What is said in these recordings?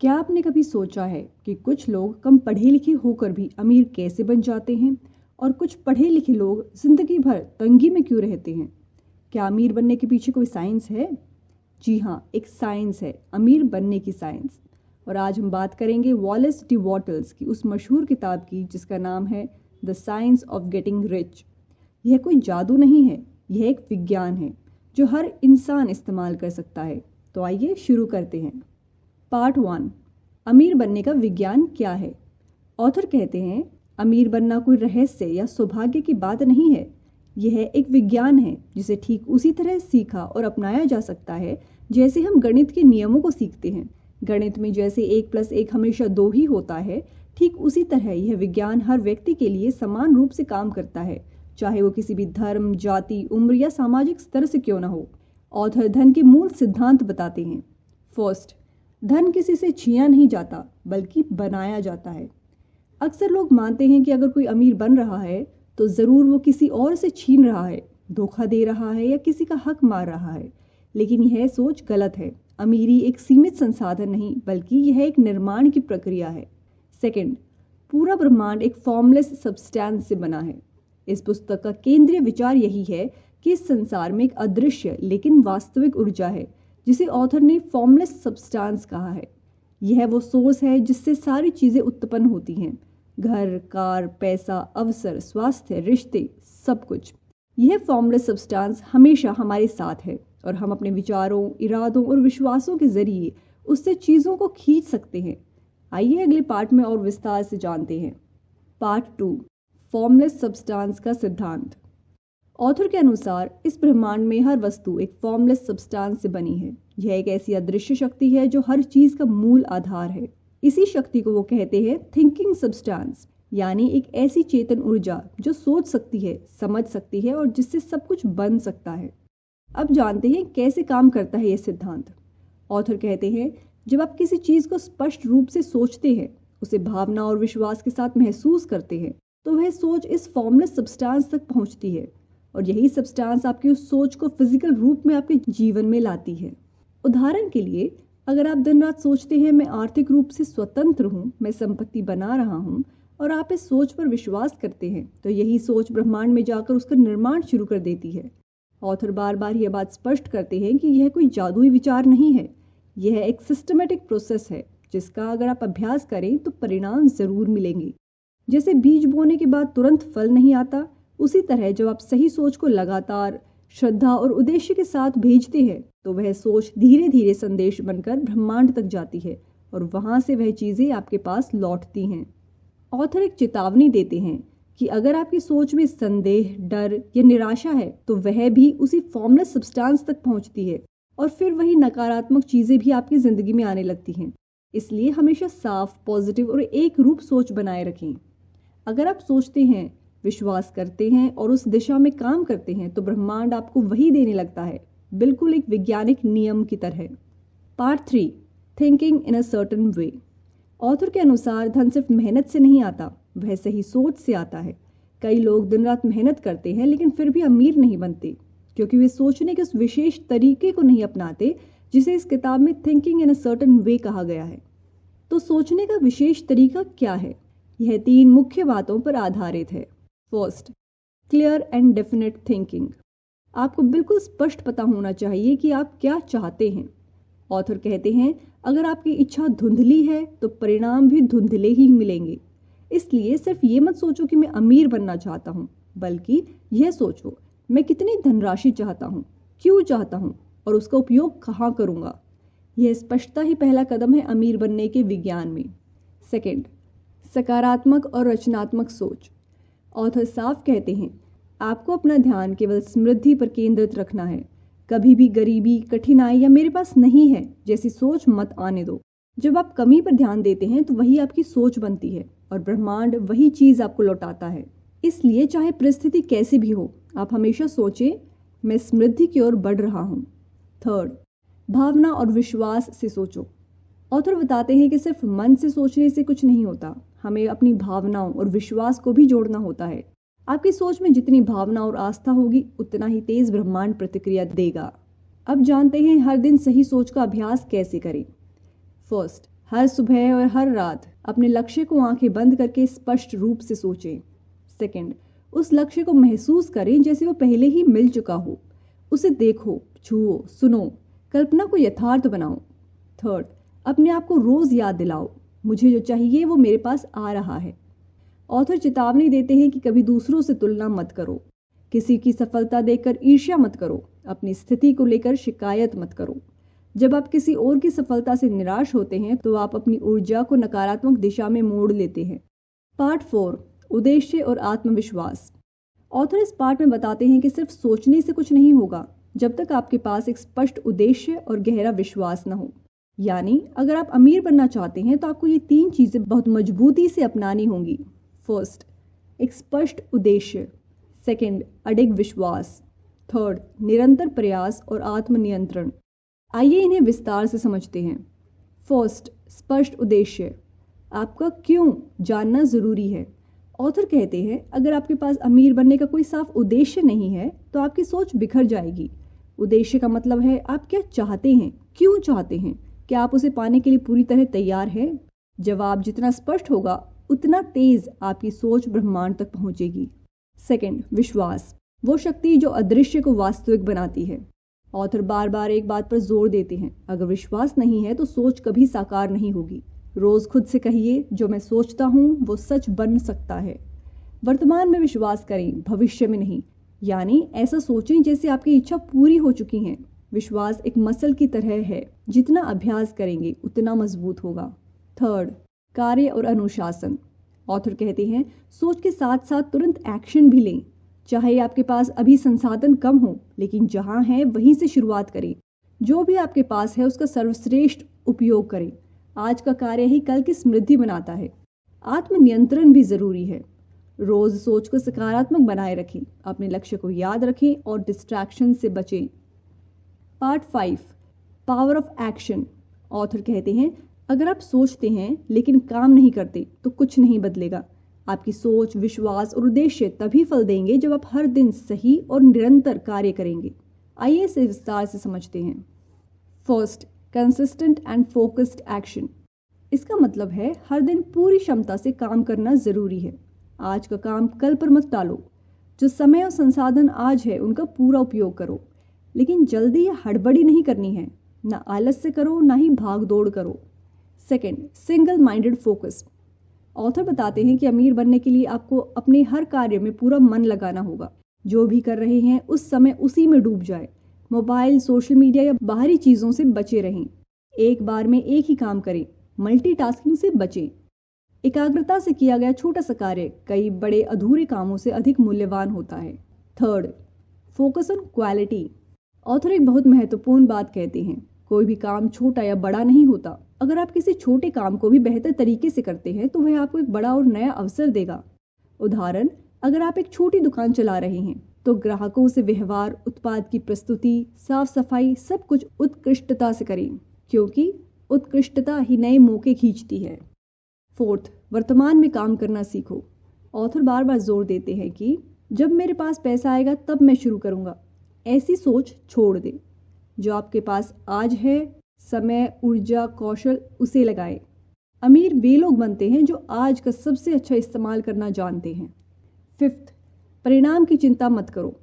क्या आपने कभी सोचा है कि कुछ लोग कम पढ़े लिखे होकर भी अमीर कैसे बन जाते हैं और कुछ पढ़े लिखे लोग जिंदगी भर तंगी में क्यों रहते हैं? क्या अमीर बनने के पीछे कोई साइंस है? जी हाँ, एक साइंस है, अमीर बनने की साइंस। और आज हम बात करेंगे वॉलेस डी वॉटल्स की उस मशहूर किताब की जिसका नाम है the science of getting rich. यह कोई जादू नहीं है, यह एक विज्ञान है जो हर इंसान इस्तेमाल कर सकता है। तो आइए शुरू करते हैं। पार्ट 1, अमीर बनने का विज्ञान क्या है? ऑथर कहते हैं, अमीर बनना कोई रहस्य या सौभाग्य की बात नहीं है। यह एक विज्ञान है जिसे ठीक उसी तरह सीखा और अपनाया जा सकता है जैसे हम गणित के नियमों को सीखते हैं। गणित में जैसे 1+1 हमेशा 2 ही होता है, ठीक उसी तरह यह विज्ञान हर व्यक्ति के लिए समान रूप से काम करता है, चाहे वो किसी भी धर्म, जाति, उम्र या सामाजिक स्तर से क्यों न हो। ऑथर धन के मूल सिद्धांत बताते हैं। फर्स्ट, धन किसी से छीना नहीं जाता बल्कि बनाया जाता है। अक्सर लोग मानते हैं कि अगर कोई अमीर बन रहा है तो ज़रूर वो किसी और से छीन रहा है, धोखा दे रहा है या किसी का हक मार रहा है। लेकिन यह सोच गलत है। अमीरी एक सीमित संसाधन नहीं बल्कि यह एक निर्माण की प्रक्रिया है। सेकंड, पूरा ब्रह्मांड एक फॉर्मलेस सब्सटेंस से बना है। इस पुस्तक का केंद्रीय विचार यही है कि इस संसार में एक अदृश्य लेकिन वास्तविक ऊर्जा है जिसे ऑथर ने फॉर्मलेस सब्सटेंस कहा है। यह वो सोर्स है जिससे सारी चीज़ें उत्पन्न होती हैं, घर, कार, पैसा, अवसर, स्वास्थ्य, रिश्ते, सब कुछ। यह फॉर्मलेस सब्सटेंस हमेशा हमारे साथ है और हम अपने विचारों, इरादों और विश्वासों के जरिए उससे चीज़ों को खींच सकते हैं। आइए अगले पार्ट में और विस्तार से जानते हैं। पार्ट 2, फॉर्मलेस सब्सटेंस का सिद्धांत। ऑथर के अनुसार इस ब्रह्मांड में हर वस्तु एक फॉर्मलेस सब्सटेंस से बनी है। यह एक ऐसी अदृश्य शक्ति है जो हर चीज का मूल आधार है। इसी शक्ति को वो कहते हैं थिंकिंग सब्सटेंस, यानी एक ऐसी चेतन ऊर्जा जो सोच सकती है, समझ सकती है और जिससे सब कुछ बन सकता है। अब जानते हैं कैसे काम करता है यह सिद्धांत। ऑथर कहते हैं, जब आप किसी चीज को स्पष्ट रूप से सोचते हैं, उसे भावना और विश्वास के साथ महसूस करते हैं, तो वह सोच इस फॉर्मलेस सब्सटेंस तक पहुंचती है और यही सब्सटेंस आपकी उस सोच को फिजिकल रूप में आपके जीवन में लाती है। उदाहरण के लिए, अगर आप दिन रात सोचते हैं मैं आर्थिक रूप से स्वतंत्र हूँ, मैं संपत्ति बना रहा हूँ, और आप इस सोच पर विश्वास करते हैं, तो यही सोच ब्रह्मांड में जाकर उसका निर्माण शुरू कर देती है। ऑथर बार बार यह बात स्पष्ट करते हैं कि यह कोई जादुई विचार नहीं है, यह एक सिस्टमेटिक प्रोसेस है जिसका अगर आप अभ्यास करें तो परिणाम जरूर मिलेंगे। जैसे बीज बोने के बाद तुरंत फल नहीं आता, उसी तरह जब आप सही सोच को लगातार श्रद्धा और उद्देश्य के साथ भेजते हैं तो वह सोच धीरे धीरे संदेश बनकर ब्रह्मांड तक जाती है और वहां से वह चीजें आपके पास लौटती हैं। ऑथर एक चेतावनी देते हैं कि अगर आपकी सोच में संदेह, डर या निराशा है तो वह भी उसी फॉर्मलेस सब्सटेंस तक पहुंचती है और फिर वही नकारात्मक चीजें भी आपकी जिंदगी में आने लगती हैं। इसलिए हमेशा साफ, पॉजिटिव और एक रूप सोच बनाए रखें। अगर आप सोचते हैं, विश्वास करते हैं और उस दिशा में काम करते हैं तो ब्रह्मांड आपको वही देने लगता है, बिल्कुल एक वैज्ञानिक नियम की तरह। Part 3, thinking in a certain way. Author के अनुसार धन सिर्फ मेहनत से नहीं आता, वह सही सोच से आता है। कई लोग दिन रात मेहनत करते हैं लेकिन फिर भी अमीर नहीं बनते क्योंकि वे सोचने के उस विशेष तरीके को नहीं अपनाते जिसे इस किताब में thinking in a certain way कहा गया है। तो सोचने का विशेष तरीका क्या है? यह 3 मुख्य बातों पर आधारित है। First, clear and definite thinking. आपको बिल्कुल स्पष्ट पता होना चाहिए कि आप क्या चाहते हैं। ऑथर कहते हैं, अगर आपकी इच्छा धुंधली है तो परिणाम भी धुंधले ही मिलेंगे। इसलिए सिर्फ ये मत सोचो कि मैं अमीर बनना चाहता हूँ, बल्कि यह सोचो मैं कितनी धनराशि चाहता हूँ, क्यों चाहता हूँ और उसका उपयोग कहाँ करूँगा। यह स्पष्टता ही पहला कदम है अमीर बनने के विज्ञान में। सेकंड, सकारात्मक और रचनात्मक सोच। ऑथर साफ कहते हैं, आपको अपना ध्यान केवल समृद्धि पर केंद्रित रखना है। कभी भी गरीबी, कठिनाई या मेरे पास नहीं है जैसी सोच मत आने दो। जब आप कमी पर ध्यान देते हैं तो वही आपकी सोच बनती है और ब्रह्मांड वही चीज आपको लौटाता है। इसलिए चाहे परिस्थिति कैसी भी हो, आप हमेशा सोचें मैं समृद्धि की ओर बढ़ रहा हूँ। थर्ड, भावना और विश्वास से सोचो। ऑथर बताते हैं कि सिर्फ मन से सोचने से कुछ नहीं होता, हमें अपनी भावनाओं और विश्वास को भी जोड़ना होता है। आपकी सोच में जितनी भावना और आस्था होगी उतना ही तेज ब्रह्मांड प्रतिक्रिया देगा। अब जानते हैं हर दिन सही सोच का अभ्यास कैसे करें। फर्स्ट, हर सुबह और हर रात अपने लक्ष्य को आंखें बंद करके स्पष्ट रूप से सोचें। सेकंड, उस लक्ष्य को महसूस करें जैसे वो पहले ही मिल चुका हो। उसे देखो, छुओ, सुनो, कल्पना को यथार्थ बनाओ। थर्ड, अपने आप को रोज याद दिलाओ, मुझे जो चाहिए वो मेरे पास आ रहा है। ऑथर चेतावनी देते हैं कि कभी दूसरों से तुलना मत करो, किसी की सफलता देखकर ईर्ष्या मत करो, अपनी स्थिति को लेकर शिकायत मत करो। जब आप किसी और की सफलता से निराश होते हैं तो आप अपनी ऊर्जा को नकारात्मक दिशा में मोड़ लेते हैं। पार्ट 4, उद्देश्य और आत्मविश्वास। ऑथर इस पार्ट में बताते हैं कि सिर्फ सोचने से कुछ नहीं होगा जब तक आपके पास एक स्पष्ट उद्देश्य और गहरा विश्वास न हो। यानी अगर आप अमीर बनना चाहते हैं तो आपको ये 3 चीजें बहुत मजबूती से अपनानी होंगी। फर्स्ट, एक स्पष्ट उद्देश्य। सेकंड, अडिग विश्वास। थर्ड, निरंतर प्रयास और आत्मनियंत्रण। आइए इन्हें विस्तार से समझते हैं। फर्स्ट, स्पष्ट उद्देश्य। आपका क्यों जानना जरूरी है। ऑथर कहते हैं अगर आपके पास अमीर बनने का कोई साफ उद्देश्य नहीं है तो आपकी सोच बिखर जाएगी। उद्देश्य का मतलब है आप क्या चाहते हैं, क्यों चाहते हैं, क्या आप उसे पाने के लिए पूरी तरह तैयार हैं। जवाब जितना स्पष्ट होगा उतना तेज आपकी सोच ब्रह्मांड तक पहुंचेगी। सेकंड, विश्वास, वो शक्ति जो अदृश्य को वास्तविक बनाती है। ऑथर बार बार एक बात पर जोर देते हैं, अगर विश्वास नहीं है तो सोच कभी साकार नहीं होगी। रोज खुद से कहिए, जो मैं सोचता हूँ वो सच बन सकता है। वर्तमान में विश्वास करें, भविष्य में नहीं। यानी ऐसा सोचें जैसे आपकी इच्छा पूरी हो चुकी है। विश्वास एक मसल की तरह है, जितना अभ्यास करेंगे उतना मजबूत होगा। थर्ड, कार्य और अनुशासन। ऑथर कहते हैं सोच के साथ साथ तुरंत एक्शन भी लें। चाहे आपके पास अभी संसाधन कम हो, लेकिन जहां है वहीं से शुरुआत करें। जो भी आपके पास है उसका सर्वश्रेष्ठ उपयोग करें। आज का कार्य ही कल की समृद्धि बनाता है। आत्मनियंत्रण भी जरूरी है। रोज सोच को सकारात्मक बनाए रखें, अपने लक्ष्य को याद रखें और डिस्ट्रैक्शन से बचें। Part 5, power of action. Author कहते हैं अगर आप सोचते हैं लेकिन काम नहीं करते तो कुछ नहीं बदलेगा। आपकी सोच, विश्वास और उद्देश्य तभी फल देंगे जब आप हर दिन सही और निरंतर कार्य करेंगे। आइए इसे विस्तार से समझते हैं। First, consistent and focused action. इसका मतलब है हर दिन पूरी क्षमता से काम करना जरूरी है। आज का काम कल पर मत टालो। जो समय और संसाधन आज है उनका पूरा उपयोग करो, लेकिन जल्दी या हड़बड़ी नहीं करनी है। ना आलस से करो, ना ही भाग दौड़ करो। Second, single minded focus. Author बताते हैं कि अमीर बनने के लिए आपको अपने हर कार्य में पूरा मन लगाना होगा। जो भी कर रहे हैं उस समय उसी में डूब जाए। मोबाइल, सोशल मीडिया या बाहरी चीजों से बचे रहें। एक बार में एक ही काम करें, मल्टीटास्किंग से बचें। एकाग्रता से किया गया छोटा सा कार्य कई बड़े अधूरे कामों से अधिक मूल्यवान होता है। Third, focus on quality. Author एक बहुत महत्वपूर्ण बात कहते हैं, कोई भी काम छोटा या बड़ा नहीं होता। अगर आप किसी छोटे काम को भी बेहतर तरीके से करते हैं तो वह आपको एक बड़ा और नया अवसर देगा। उदाहरण, अगर आप एक छोटी दुकान चला रहे हैं तो ग्राहकों से व्यवहार, उत्पाद की प्रस्तुति, साफ सफाई सब कुछ उत्कृष्टता से करें, क्योंकि उत्कृष्टता ही नए मौके खींचती है। फोर्थ, वर्तमान में काम करना सीखो। ऑथर बार बार जोर देते हैं कि जब मेरे पास पैसा आएगा तब मैं शुरू करूंगा। ऐसी सोच छोड़ दे। जो आपके पास आज है, समय, ऊर्जा, कौशल, उसे लगाएं। अमीर वे लोग बनते हैं जो आज का सबसे अच्छा इस्तेमाल करना जानते हैं। फिफ्थ, परिणाम की चिंता मत करो।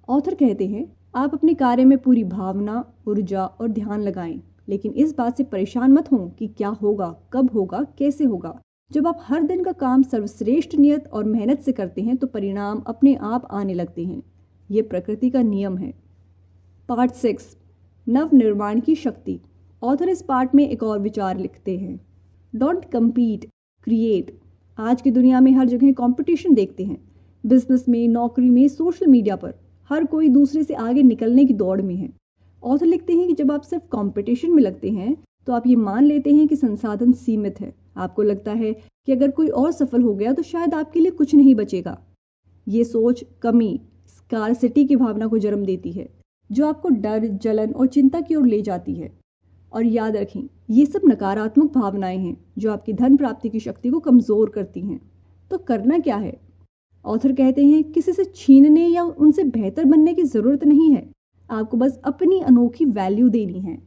ऑथर कहते हैं आप अपने कार्य में पूरी भावना, ऊर्जा और ध्यान लगाएं, लेकिन इस बात से परेशान मत हो कि क्या होगा, कब होगा, कैसे होगा। जब आप हर दिन का काम सर्वश्रेष्ठ नियत और मेहनत से करते हैं तो परिणाम अपने आप आने लगते हैं। ये प्रकृति का नियम है। पार्ट 6, नव निर्माण की शक्ति। ऑथर इस पार्ट में एक और विचार लिखते हैं, डोंट कम्पीट, क्रिएट। आज की दुनिया में हर जगह कंपटीशन देखते हैं। बिजनेस में, नौकरी में, सोशल मीडिया पर हर कोई दूसरे से आगे निकलने की दौड़ में है। ऑथर लिखते हैं कि जब आप सिर्फ कंपटीशन में लगते हैं तो आप ये मान लेते हैं कि संसाधन सीमित है। आपको लगता है कि अगर कोई और सफल हो गया तो शायद आपके लिए कुछ नहीं बचेगा। ये सोच कमी, स्कार्सिटी की भावना को जन्म देती है, जो आपको डर, जलन और चिंता की ओर ले जाती है। और याद रखें, ये सब नकारात्मक भावनाएं हैं जो आपकी धन प्राप्ति की शक्ति को कमजोर करती हैं। तो करना क्या है? ऑथर कहते हैं किसी से छीनने या उनसे बेहतर बनने की जरूरत नहीं है। आपको बस अपनी अनोखी वैल्यू देनी है।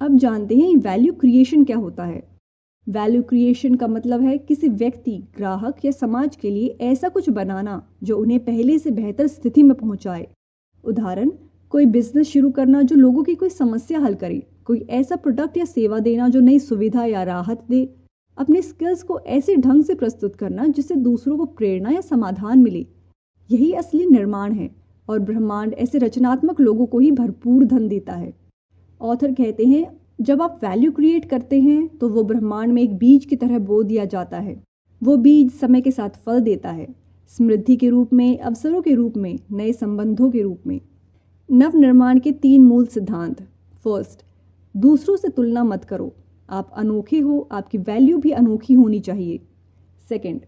अब जानते हैं वैल्यू क्रिएशन क्या होता है। वैल्यू क्रिएशन का मतलब है किसी व्यक्ति, ग्राहक या समाज के लिए ऐसा कुछ बनाना जो उन्हें पहले से बेहतर स्थिति में पहुंचाए। उदाहरण, कोई बिजनेस शुरू करना जो लोगों की कोई समस्या हल करे, कोई ऐसा प्रोडक्ट या सेवा देना जो नई सुविधा या राहत दे, अपने स्किल्स को ऐसे ढंग से प्रस्तुत करना जिससे दूसरों को प्रेरणा या समाधान मिले। यही असली निर्माण है और ब्रह्मांड ऐसे रचनात्मक लोगों को ही भरपूर धन देता है। ऑथर कहते हैं, जब आप वैल्यू क्रिएट करते हैं तो वो ब्रह्मांड में एक बीज की तरह बो दिया जाता है। वो बीज समय के साथ फल देता है, समृद्धि के रूप में, अवसरों के रूप में, नए संबंधों के रूप में। नव निर्माण के 3 मूल सिद्धांत। फर्स्ट, दूसरों से तुलना मत करो। आप अनोखे हो, आपकी वैल्यू भी अनोखी होनी चाहिए। सेकंड,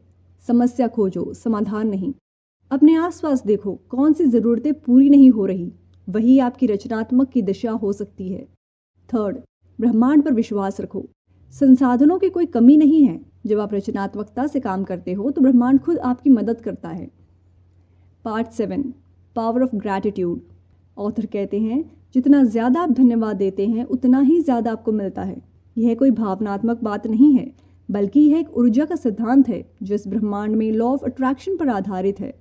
समस्या खोजो, समाधान नहीं। अपने आसपास देखो, कौन सी ज़रूरतें पूरी नहीं हो रही, वही आपकी रचनात्मक की दिशा हो सकती है। थर्ड, ब्रह्मांड पर विश्वास रखो। संसाधनों की कोई कमी नहीं है। जब आप रचनात्मकता से काम करते हो तो ब्रह्मांड खुद आपकी मदद करता है। Part 7, power of gratitude. Author कहते हैं, जितना ज़्यादा आप धन्यवाद देते हैं उतना ही ज़्यादा आपको मिलता है। यह कोई भावनात्मक बात नहीं है, बल्कि यह एक ऊर्जा का सिद्धांत है जो इस ब्रह्मांड में लॉ ऑफ अट्रैक्शन पर आधारित है।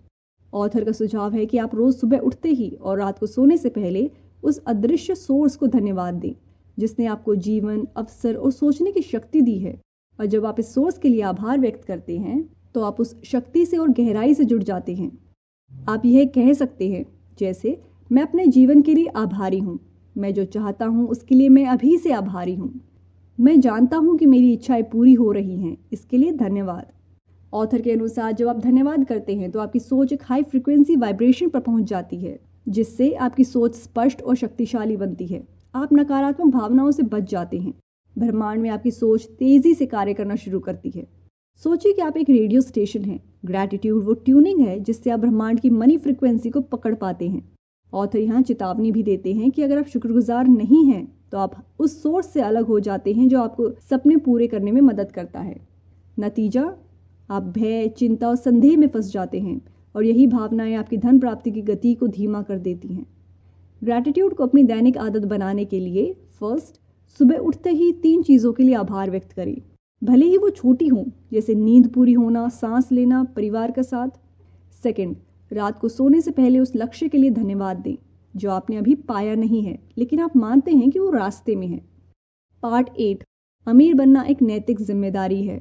ऑथर का सुझाव है कि आप रोज़ सुबह उठते ही और रात को सोने से पहले उस अदृश्य सोर्स को धन्यवाद दें जिसने आपको जीवन, अवसर और सोचने की शक्ति दी है। और जब आप इस सोर्स के लिए आभार व्यक्त करते हैं तो आप उस शक्ति से और गहराई से जुड़ जाते हैं। आप यह कह सकते हैं, जैसे, मैं अपने जीवन के लिए आभारी हूँ, मैं जो चाहता हूँ उसके लिए मैं अभी से आभारी हूँ, मैं जानता हूँ कि मेरी इच्छाएं पूरी हो रही हैं, इसके लिए धन्यवाद। ऑथर के अनुसार जब आप धन्यवाद करते हैं तो आपकी सोच एक हाई फ्रिक्वेंसी वाइब्रेशन पर पहुंच जाती है, जिससे आपकी सोच स्पष्ट और शक्तिशाली बनती है। आप नकारात्मक भावनाओं से बच जाते हैं। ब्रह्मांड में आपकी सोच तेजी से कार्य करना शुरू करती है। सोचिए कि आप एक रेडियो स्टेशन हैं। ग्रैटिट्यूड वो ट्यूनिंग है जिससे आप ब्रह्मांड की मनी फ्रिक्वेंसी को पकड़ पाते हैं। ऑथर यहाँ चेतावनी भी देते हैं कि अगर आप शुक्रगुजार नहीं हैं तो आप उस सोर्स से अलग हो जाते हैं जो आपको सपने पूरे करने में मदद करता है। नतीजा, आप भय, चिंता और संदेह में फंस जाते हैं और यही भावनाएं आपकी धन प्राप्ति की गति को धीमा कर देती हैं। ग्रैटिट्यूड को अपनी दैनिक आदत बनाने के लिए फर्स्ट, सुबह उठते ही 3 चीज़ों के लिए आभार व्यक्त करें, भले ही वो छोटी हों, जैसे नींद पूरी होना, सांस लेना, परिवार का साथ। सेकंड, रात को सोने से पहले उस लक्ष्य के लिए धन्यवाद दें जो आपने अभी पाया नहीं है लेकिन आप मानते हैं कि वो रास्ते में है। पार्ट 8, अमीर बनना एक नैतिक जिम्मेदारी है।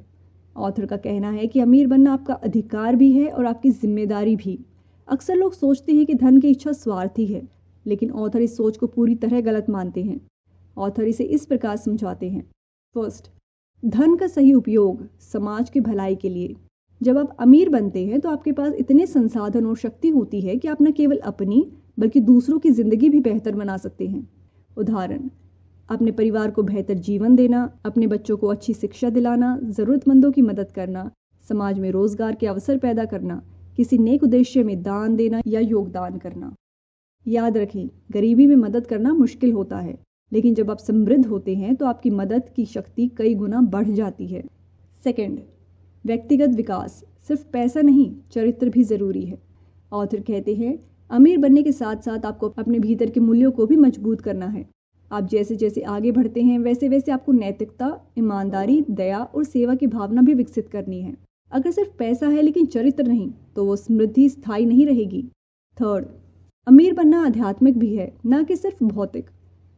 ऑथर का कहना है कि अमीर बनना आपका अधिकार भी है और आपकी जिम्मेदारी भी। अक्सर लोग सोचते हैं कि धन की इच्छा स्वार्थी है, लेकिन ऑथर इस सोच को पूरी तरह गलत मानते हैं। ऑथर इसे इस प्रकार समझाते हैं। फर्स्ट, धन का सही उपयोग समाज की भलाई के लिए। जब आप अमीर बनते हैं तो आपके पास इतने संसाधन और शक्ति होती है कि आप न केवल अपनी बल्कि दूसरों की जिंदगी भी बेहतर बना सकते हैं। उदाहरण, अपने परिवार को बेहतर जीवन देना, अपने बच्चों को अच्छी शिक्षा दिलाना, ज़रूरतमंदों की मदद करना, समाज में रोजगार के अवसर पैदा करना, किसी नेक उद्देश्य में दान देना या योगदान करना। याद रखें, गरीबी में मदद करना मुश्किल होता है, लेकिन जब आप समृद्ध होते हैं तो आपकी मदद की शक्ति कई गुना बढ़ जाती है। सेकंड, व्यक्तिगत विकास। सिर्फ पैसा नहीं, चरित्र भी ज़रूरी है। ऑथर कहते हैं, अमीर बनने के साथ साथ आपको अपने भीतर के मूल्यों को भी मजबूत करना है। आप जैसे जैसे आगे बढ़ते हैं वैसे वैसे आपको नैतिकता, ईमानदारी, दया और सेवा की भावना भी विकसित करनी है। अगर सिर्फ पैसा है लेकिन चरित्र नहीं तो वो समृद्धि स्थायी नहीं रहेगी। थर्ड, अमीर बनना आध्यात्मिक भी है, न कि सिर्फ भौतिक।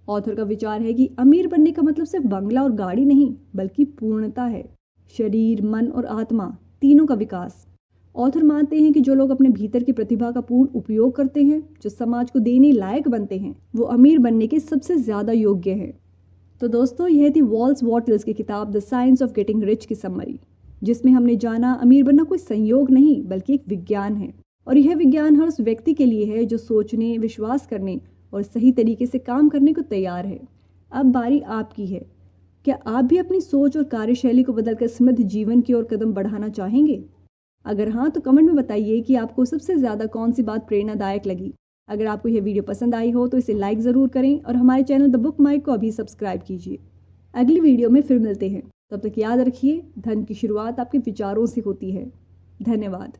ऑथर का विचार है कि अमीर बनने का मतलब सिर्फ बंगला और गाड़ी नहीं, बल्कि पूर्णता है। शरीर, मन और आत्मा तीनों का विकास। ऑथर मानते हैं कि जो लोग अपने भीतर की प्रतिभा का पूर्ण उपयोग करते हैं, जो समाज को देने लायक बनते हैं, वो अमीर बनने के सबसे ज़्यादा योग्य हैं। तो दोस्तों, यह थी वॉल्स वॉटल्स की किताब the science of getting rich की समरी, जिसमें हमने जाना अमीर बनना कोई संयोग नहीं बल्कि एक विज्ञान है। और यह विज्ञान हर उस व्यक्ति के लिए है जो सोचने, विश्वास करने और सही तरीके से काम करने को तैयार है। अब बारी आपकी है। क्या आप भी अपनी सोच और कार्यशैली को बदलकर समृद्ध जीवन की ओर कदम बढ़ाना चाहेंगे? अगर हाँ तो कमेंट में बताइए कि आपको सबसे ज़्यादा कौन सी बात प्रेरणादायक लगी। अगर आपको यह वीडियो पसंद आई हो तो इसे लाइक ज़रूर करें और हमारे चैनल द बुक माइक को अभी सब्सक्राइब कीजिए। अगली वीडियो में फिर मिलते हैं। तब तक याद रखिए, धन की शुरुआत आपके विचारों से होती है। धन्यवाद।